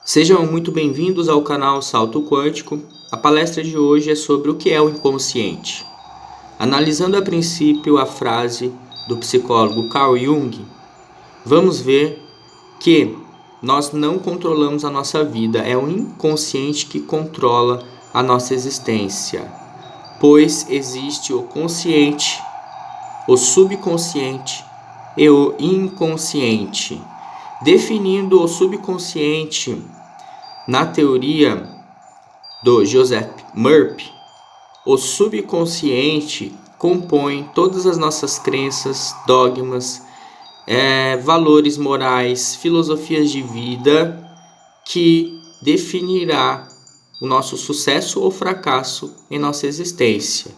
Sejam muito bem-vindos ao canal Salto Quântico. A palestra de hoje é sobre o que é o inconsciente. Analisando a princípio a frase do psicólogo Carl Jung, vamos ver que nós não controlamos a nossa vida, é o inconsciente que controla a nossa existência, pois existe o consciente, o subconsciente e o inconsciente. Definindo o subconsciente na teoria do Joseph Murphy, o subconsciente compõe todas as nossas crenças, dogmas, valores morais, filosofias de vida que definirá o nosso sucesso ou fracasso em nossa existência.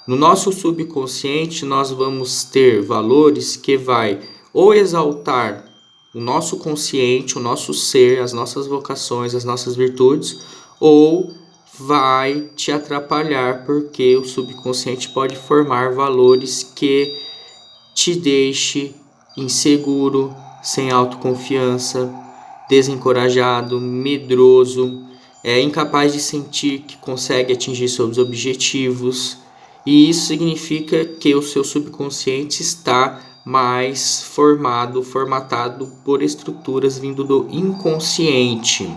No nosso subconsciente nós vamos ter valores que vai ou exaltar o nosso consciente, o nosso ser, as nossas vocações, as nossas virtudes, ou vai te atrapalhar porque o subconsciente pode formar valores que te deixe inseguro, sem autoconfiança, desencorajado, medroso, incapaz de sentir que consegue atingir seus objetivos. E isso significa que o seu subconsciente está mais formatado por estruturas vindo do inconsciente.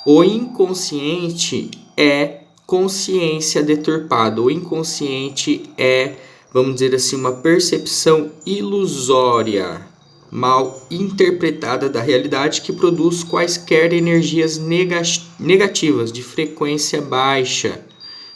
O inconsciente é consciência deturpada. O inconsciente é, vamos dizer assim, uma percepção ilusória, mal interpretada da realidade que produz quaisquer energias negativas de frequência baixa.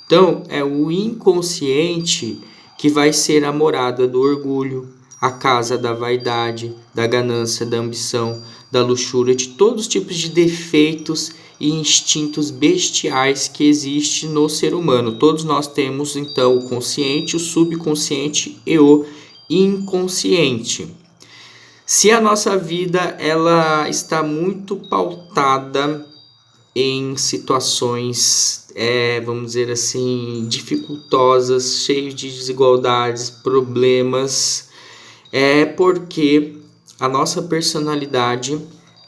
Então, é o inconsciente que vai ser a morada do orgulho, a casa da vaidade, da ganância, da ambição, da luxúria, de todos os tipos de defeitos e instintos bestiais que existem no ser humano. Todos nós temos, então, o consciente, o subconsciente e o inconsciente. Se a nossa vida ela está muito pautada em situações, vamos dizer assim, dificultosas, cheias de desigualdades, problemas, é porque a nossa personalidade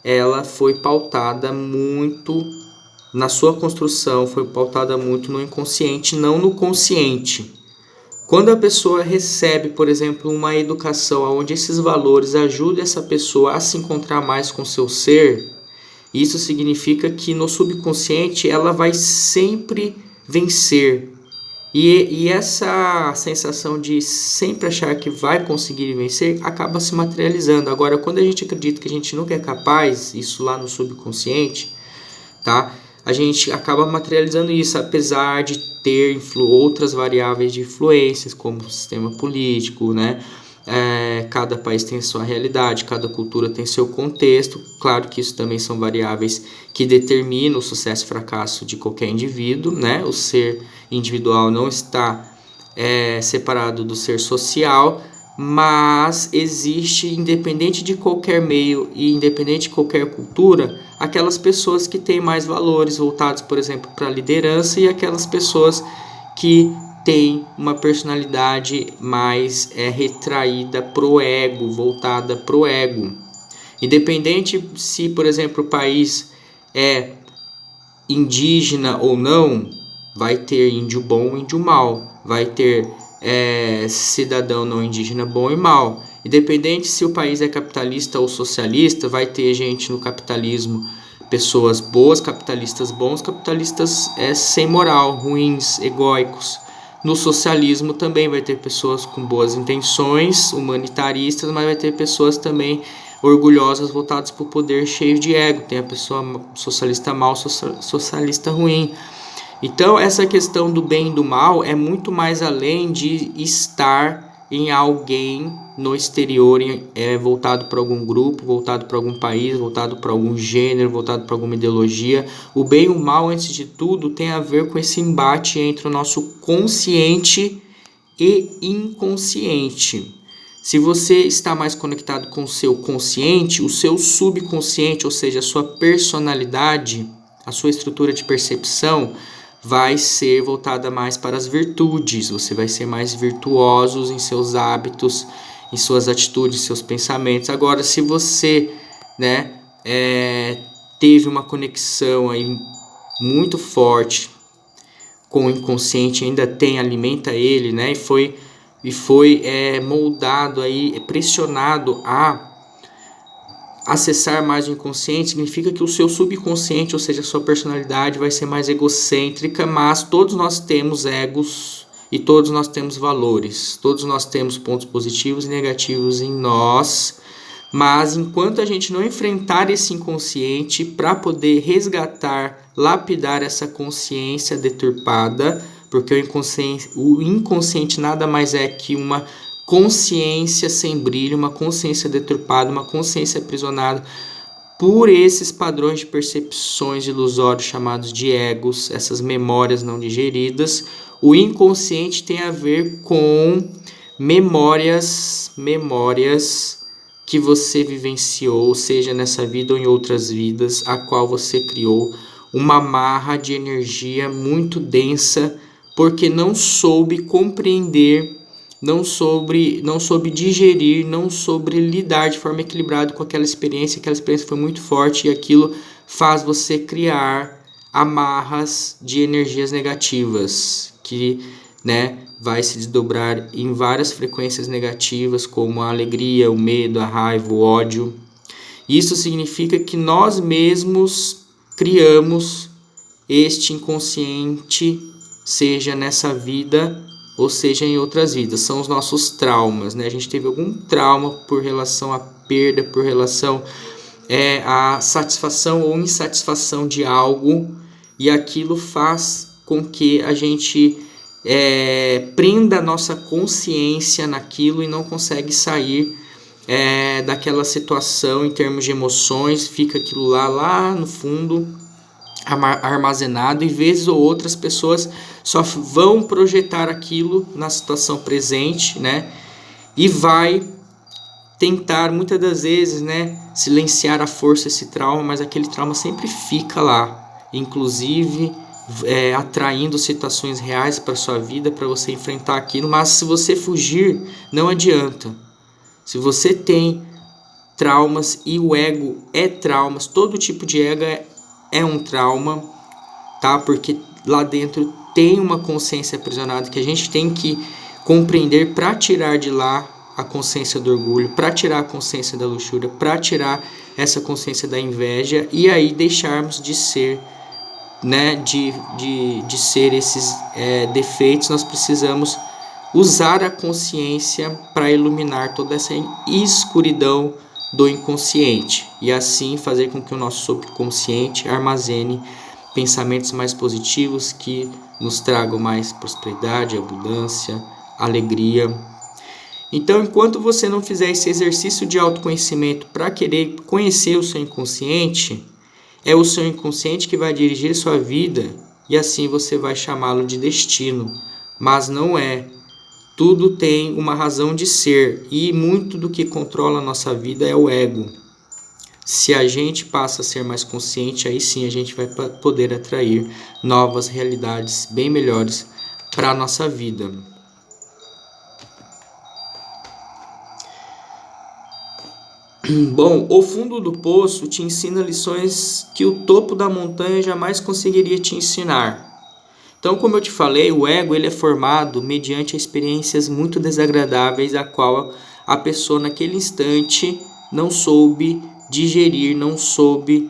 ela foi pautada muito na sua construção, foi pautada muito no inconsciente, não no consciente. Quando a pessoa recebe, por exemplo, uma educação onde esses valores ajudam essa pessoa a se encontrar mais com seu ser, isso significa que no subconsciente ela vai sempre vencer. E essa sensação de sempre achar que vai conseguir vencer acaba se materializando. Agora, quando a gente acredita que a gente nunca é capaz, isso lá no subconsciente, tá? A gente acaba materializando isso, apesar de ter outras variáveis de influências, como o sistema político, né? Cada país tem sua realidade, cada cultura tem seu contexto. Claro que isso também são variáveis que determinam o sucesso e fracasso de qualquer indivíduo, né? O ser individual não está separado do ser social, mas existe, independente de qualquer meio e independente de qualquer cultura, aquelas pessoas que têm mais valores voltados, por exemplo, para a liderança e aquelas pessoas que têm uma personalidade mais retraída pro ego, voltada pro ego. Independente se, por exemplo, o país é indígena ou não, vai ter índio bom e índio mau, vai ter cidadão não indígena bom e mau. Independente se o país é capitalista ou socialista, vai ter gente no capitalismo, pessoas boas, capitalistas bons, capitalistas sem moral, ruins, egóicos. No socialismo também vai ter pessoas com boas intenções, humanitaristas, mas vai ter pessoas também orgulhosas, voltadas para o poder, cheio de ego. Tem a pessoa socialista mal, socialista ruim. Então, essa questão do bem e do mal é muito mais além de estar em alguém no exterior, voltado para algum grupo, voltado para algum país, voltado para algum gênero, voltado para alguma ideologia. O bem e o mal, antes de tudo, tem a ver com esse embate entre o nosso consciente e inconsciente. Se você está mais conectado com o seu consciente, o seu subconsciente, ou seja, a sua personalidade, a sua estrutura de percepção, vai ser voltada mais para as virtudes. Você vai ser mais virtuoso em seus hábitos, em suas atitudes, em seus pensamentos. Agora, se você teve uma conexão aí muito forte com o inconsciente, ainda tem, alimenta ele, né? E foi moldado aí, pressionado a acessar mais o inconsciente, significa que o seu subconsciente, ou seja, a sua personalidade vai ser mais egocêntrica, mas todos nós temos egos e todos nós temos valores, todos nós temos pontos positivos e negativos em nós, mas enquanto a gente não enfrentar esse inconsciente para poder resgatar, lapidar essa consciência deturpada, porque o inconsciente nada mais é que uma consciência sem brilho, uma consciência deturpada, uma consciência aprisionada por esses padrões de percepções ilusórios chamados de egos, essas memórias não digeridas. O inconsciente tem a ver com memórias que você vivenciou, seja nessa vida ou em outras vidas, a qual você criou uma amarra de energia muito densa, porque não soube compreender, não soube digerir, não soube lidar de forma equilibrada com aquela experiência foi muito forte e aquilo faz você criar amarras de energias negativas, que, né, vai se desdobrar em várias frequências negativas, como a alegria, o medo, a raiva, o ódio. Isso significa que nós mesmos criamos este inconsciente, seja nessa vida ou seja em outras vidas. São os nossos traumas, né? A gente teve algum trauma por relação à perda, por relação à satisfação ou insatisfação de algo, e aquilo faz com que a gente prenda a nossa consciência naquilo e não consegue sair daquela situação em termos de emoções, fica aquilo lá no fundo armazenado, e vezes ou outras pessoas só vão projetar aquilo na situação presente, né? E vai tentar muitas das vezes, né, silenciar à força esse trauma, mas aquele trauma sempre fica lá, inclusive atraindo situações reais para sua vida, para você enfrentar aquilo. Mas se você fugir, não adianta. Se você tem traumas, e o ego é traumas, todo tipo de ego é um trauma, tá? Porque lá dentro tem uma consciência aprisionada que a gente tem que compreender para tirar de lá a consciência do orgulho, para tirar a consciência da luxúria, para tirar essa consciência da inveja, e aí deixarmos de ser, né, de ser esses defeitos. Nós precisamos usar a consciência para iluminar toda essa escuridão do inconsciente, e assim fazer com que o nosso subconsciente armazene pensamentos mais positivos que nos tragam mais prosperidade, abundância, alegria. Então, enquanto você não fizer esse exercício de autoconhecimento para querer conhecer o seu inconsciente, é o seu inconsciente que vai dirigir sua vida, e assim você vai chamá-lo de destino, mas não é. Tudo tem uma razão de ser, e muito do que controla a nossa vida é o ego. Se a gente passa a ser mais consciente, aí sim a gente vai poder atrair novas realidades bem melhores para a nossa vida. Bom, o fundo do poço te ensina lições que o topo da montanha jamais conseguiria te ensinar. Então, como eu te falei, o ego ele é formado mediante experiências muito desagradáveis, a qual a pessoa naquele instante não soube digerir, não soube,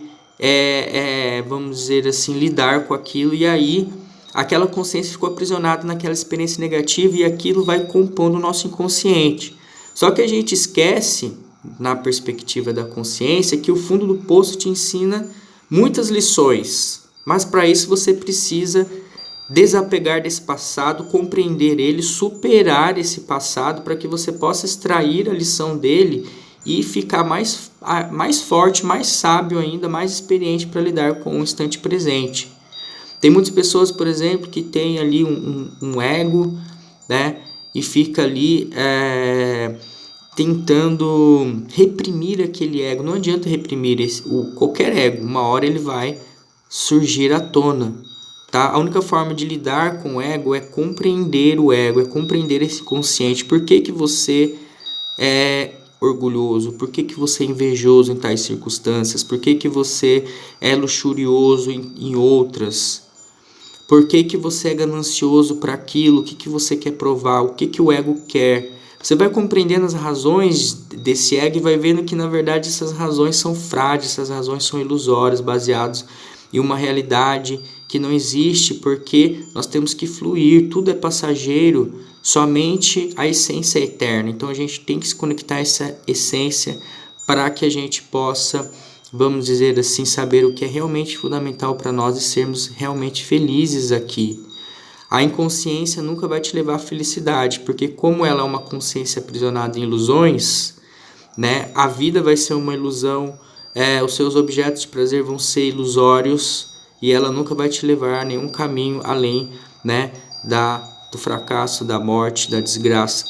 vamos dizer assim, lidar com aquilo, e aí aquela consciência ficou aprisionada naquela experiência negativa, e aquilo vai compondo o nosso inconsciente. Só que a gente esquece, na perspectiva da consciência, que o fundo do poço te ensina muitas lições, mas para isso você precisa desapegar desse passado, compreender ele, superar esse passado, para que você possa extrair a lição dele e ficar mais forte, mais sábio ainda, mais experiente para lidar com o instante presente. Tem muitas pessoas, por exemplo, que tem ali um ego, né, e fica ali tentando reprimir aquele ego. Não adianta reprimir qualquer ego, uma hora ele vai surgir à tona. Tá? A única forma de lidar com o ego é compreender o ego, é compreender esse consciente. Por que você orgulhoso? Por que você é invejoso em tais circunstâncias? Por que você é luxurioso em outras? Por que você é ganancioso para aquilo? O que você quer provar? O que o ego quer? Você vai compreendendo as razões desse ego e vai vendo que, na verdade, essas razões são frágeis, essas razões são ilusórias, baseadas em uma realidade que não existe, porque nós temos que fluir, tudo é passageiro, somente a essência é eterna. Então a gente tem que se conectar a essa essência para que a gente possa, vamos dizer assim, saber o que é realmente fundamental para nós e sermos realmente felizes aqui. A inconsciência nunca vai te levar à felicidade, porque como ela é uma consciência aprisionada em ilusões, né, a vida vai ser uma ilusão, os seus objetos de prazer vão ser ilusórios e ela nunca vai te levar a nenhum caminho além, né, do fracasso, da morte, da desgraça.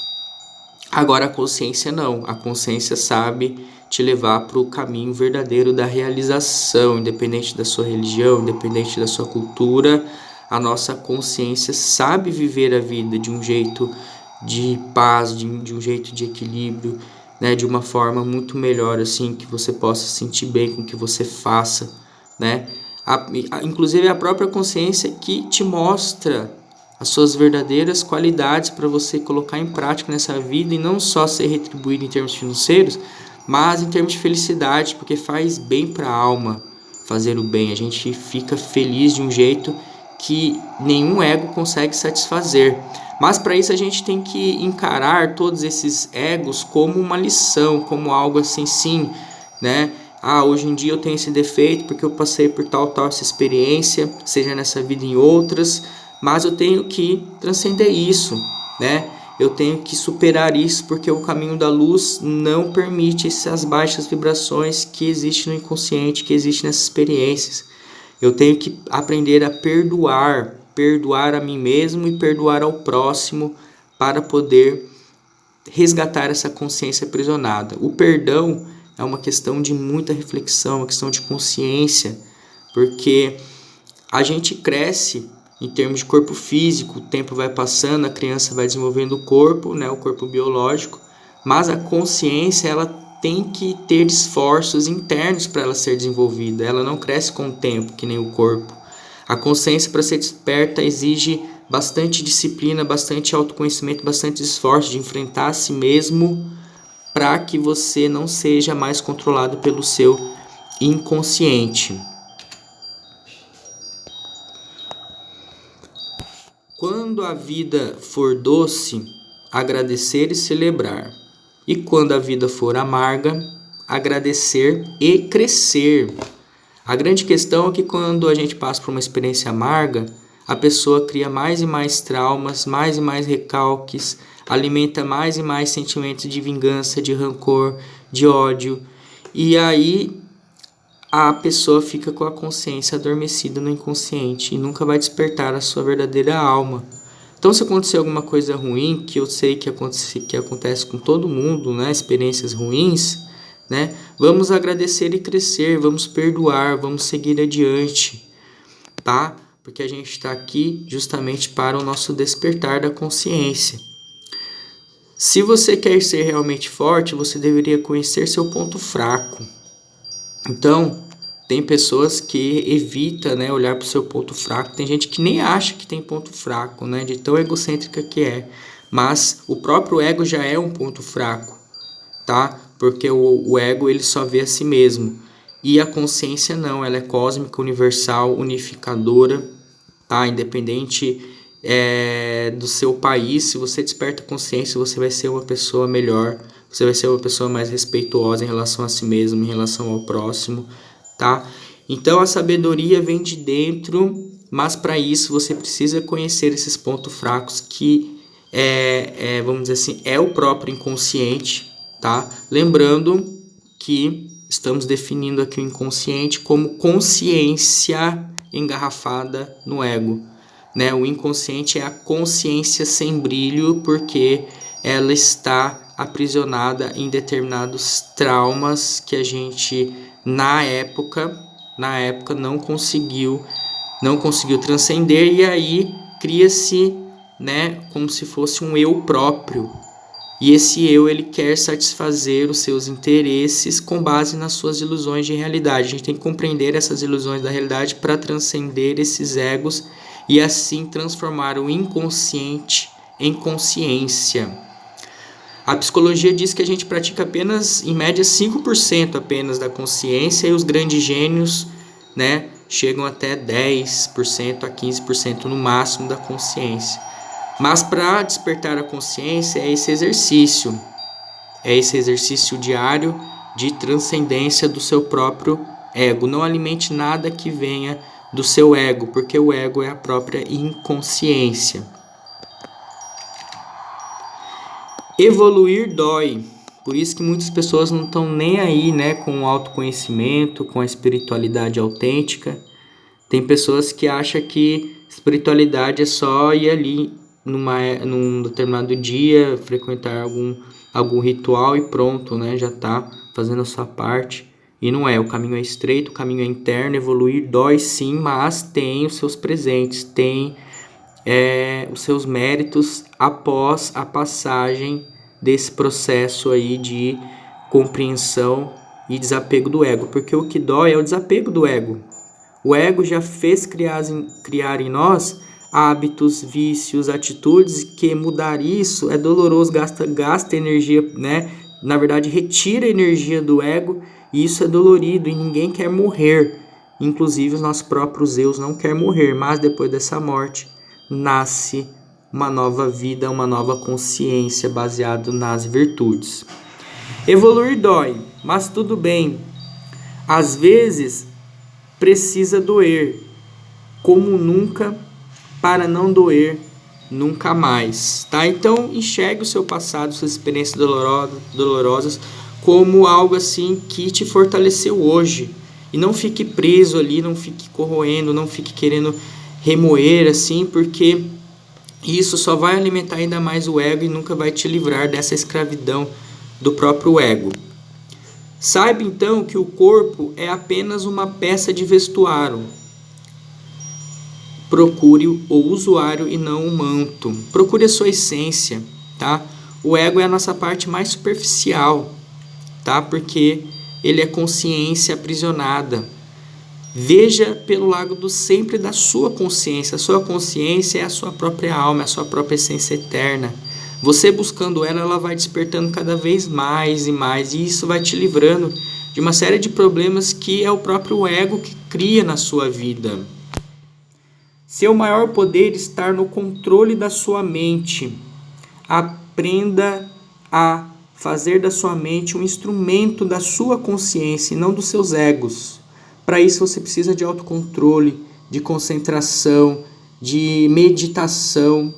Agora a consciência não, a consciência sabe te levar para o caminho verdadeiro da realização, independente da sua religião, independente da sua cultura. A nossa consciência sabe viver a vida de um jeito de paz, de um jeito de equilíbrio, né, de uma forma muito melhor, assim, que você possa se sentir bem com o que você faça, né? Inclusive a própria consciência que te mostra as suas verdadeiras qualidades para você colocar em prática nessa vida e não só ser retribuído em termos financeiros, mas em termos de felicidade, porque faz bem para a alma fazer o bem. A gente fica feliz de um jeito que nenhum ego consegue satisfazer. Mas para isso a gente tem que encarar todos esses egos como uma lição, como algo assim, sim, né? Hoje em dia eu tenho esse defeito porque eu passei por tal essa experiência, seja nessa vida em outras, mas eu tenho que transcender isso, né? Eu tenho que superar isso porque o caminho da luz não permite essas baixas vibrações que existem no inconsciente, que existem nessas experiências. Eu tenho que aprender a perdoar a mim mesmo e perdoar ao próximo para poder resgatar essa consciência aprisionada. O perdão é uma questão de muita reflexão, uma questão de consciência, porque a gente cresce em termos de corpo físico, o tempo vai passando, a criança vai desenvolvendo o corpo, né, o corpo biológico, mas a consciência ela tem que ter esforços internos para ela ser desenvolvida. Ela não cresce com o tempo, que nem o corpo. A consciência, para ser desperta, exige bastante disciplina, bastante autoconhecimento, bastante esforço de enfrentar a si mesmo para que você não seja mais controlado pelo seu inconsciente. Quando a vida for doce, agradecer e celebrar. E quando a vida for amarga, agradecer e crescer. A grande questão é que quando a gente passa por uma experiência amarga, a pessoa cria mais e mais traumas, mais e mais recalques, alimenta mais e mais sentimentos de vingança, de rancor, de ódio. E aí a pessoa fica com a consciência adormecida no inconsciente e nunca vai despertar a sua verdadeira alma. Então, se acontecer alguma coisa ruim, que eu sei que acontece com todo mundo, né, experiências ruins, né, vamos agradecer e crescer, vamos perdoar, vamos seguir adiante, tá? Porque a gente está aqui justamente para o nosso despertar da consciência. Se você quer ser realmente forte, você deveria conhecer seu ponto fraco. Então, tem pessoas que evitam, né, olhar para o seu ponto fraco. Tem gente que nem acha que tem ponto fraco, né, de tão egocêntrica que é. Mas o próprio ego já é um ponto fraco, tá? Porque o ego ele só vê a si mesmo. E a consciência não, ela é cósmica, universal, unificadora, tá? Independente do seu país, se você desperta consciência, você vai ser uma pessoa melhor. Você vai ser uma pessoa mais respeitosa em relação a si mesmo, em relação ao próximo, tá? Então a sabedoria vem de dentro, mas para isso você precisa conhecer esses pontos fracos que vamos dizer assim, é o próprio inconsciente, tá? Lembrando que estamos definindo aqui o inconsciente como consciência engarrafada no ego, né? O inconsciente é a consciência sem brilho porque ela está aprisionada em determinados traumas que a gente na época não conseguiu transcender, e aí cria-se, né, como se fosse um eu próprio, E esse eu, ele quer satisfazer os seus interesses com base nas suas ilusões de realidade. A gente tem que compreender essas ilusões da realidade para transcender esses egos e assim transformar o inconsciente em consciência. A psicologia diz que a gente pratica apenas, em média, 5% apenas da consciência, e os grandes gênios, né, chegam até 10% a 15% no máximo da consciência. Mas para despertar a consciência é esse exercício diário de transcendência do seu próprio ego. Não alimente nada que venha do seu ego, porque o ego é a própria inconsciência. Evoluir dói. Por isso que muitas pessoas não estão nem aí, né, com o autoconhecimento, com a espiritualidade autêntica. Tem pessoas que acham que espiritualidade é só ir ali num determinado dia, frequentar algum ritual e pronto, né? Já está fazendo a sua parte. E não é, o caminho é estreito, o caminho é interno, evoluir dói sim, mas tem os seus presentes, tem os seus méritos após a passagem desse processo aí de compreensão e desapego do ego. Porque o que dói é o desapego do ego. O ego já fez criar em nós hábitos, vícios, atitudes, que mudar isso é doloroso, gasta energia, né? Na verdade, retira a energia do ego e isso é dolorido e ninguém quer morrer. Inclusive, os nossos próprios eus não querem morrer, mas depois dessa morte nasce uma nova vida, uma nova consciência baseada nas virtudes. Evoluir dói, mas tudo bem. Às vezes precisa doer, como nunca, para não doer nunca mais, tá? Então enxergue o seu passado, suas experiências dolorosas como algo assim que te fortaleceu hoje, e não fique preso ali, não fique corroendo, não fique querendo remoer assim, porque isso só vai alimentar ainda mais o ego e nunca vai te livrar dessa escravidão do próprio ego. Saiba então que o corpo é apenas uma peça de vestuário. Procure o usuário e não o manto. Procure a sua essência, tá? O ego é a nossa parte mais superficial, tá? Porque ele é consciência aprisionada. Veja pelo lado sempre da sua consciência. A sua consciência é a sua própria alma, é a sua própria essência eterna. Você buscando ela vai despertando cada vez mais e mais, e isso vai te livrando de uma série de problemas que é o próprio ego que cria na sua vida. Seu maior poder está no controle da sua mente. Aprenda a fazer da sua mente um instrumento da sua consciência e não dos seus egos. Para isso você precisa de autocontrole, de concentração, de meditação.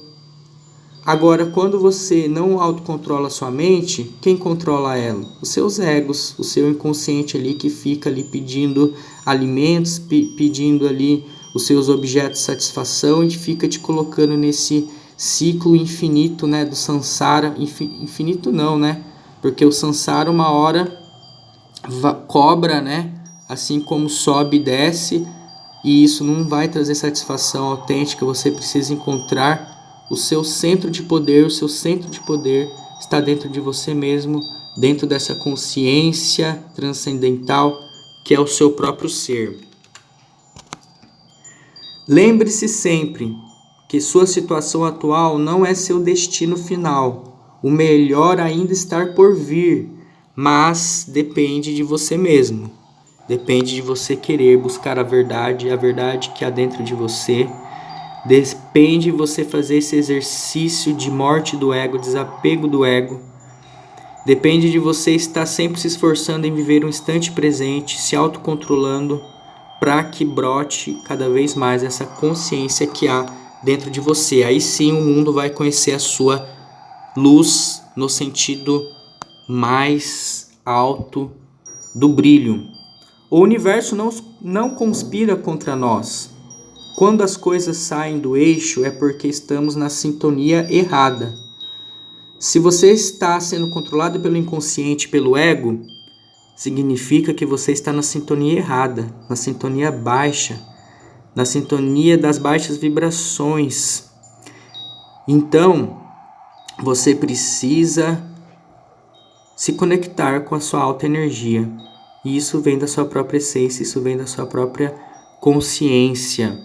Agora, quando você não autocontrola a sua mente, quem controla ela? Os seus egos, o seu inconsciente ali que fica ali pedindo alimentos, pedindo ali os seus objetos de satisfação e fica te colocando nesse ciclo infinito, né, do samsara. Infinito não, né? Porque o samsara uma hora cobra, né? Assim como sobe e desce, e isso não vai trazer satisfação autêntica. Você precisa encontrar o seu centro de poder. O seu centro de poder está dentro de você mesmo, dentro dessa consciência transcendental que é o seu próprio ser. Lembre-se sempre que sua situação atual não é seu destino final. O melhor ainda está por vir, mas depende de você mesmo. Depende de você querer buscar a verdade que há dentro de você. Depende de você fazer esse exercício de morte do ego, desapego do ego. Depende de você estar sempre se esforçando em viver um instante presente, se autocontrolando, para que brote cada vez mais essa consciência que há dentro de você. Aí sim o mundo vai conhecer a sua luz no sentido mais alto do brilho. O universo não conspira contra nós. Quando as coisas saem do eixo é porque estamos na sintonia errada. Se você está sendo controlado pelo inconsciente, pelo ego, significa que você está na sintonia errada, na sintonia baixa, na sintonia das baixas vibrações. Então, você precisa se conectar com a sua alta energia. E isso vem da sua própria essência, isso vem da sua própria consciência.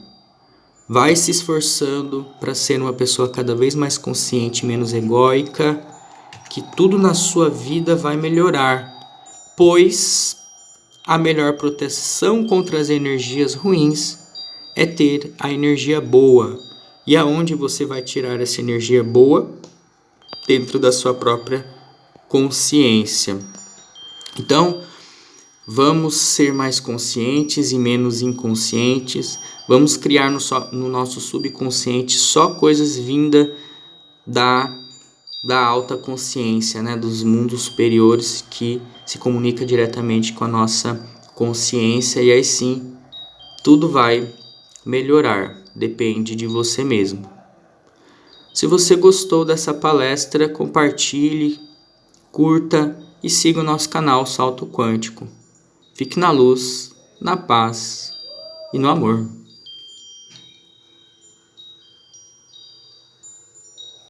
Vai se esforçando para ser uma pessoa cada vez mais consciente, menos egóica, que tudo na sua vida vai melhorar, pois a melhor proteção contra as energias ruins é ter a energia boa. E aonde você vai tirar essa energia boa? Dentro da sua própria consciência. Então, vamos ser mais conscientes e menos inconscientes. Vamos criar no nosso subconsciente só coisas vindas da alta consciência, né? Dos mundos superiores, que se comunica diretamente com a nossa consciência. E aí sim, tudo vai melhorar. Depende de você mesmo. Se você gostou dessa palestra, compartilhe, curta e siga o nosso canal Salto Quântico. Fique na luz, na paz e no amor.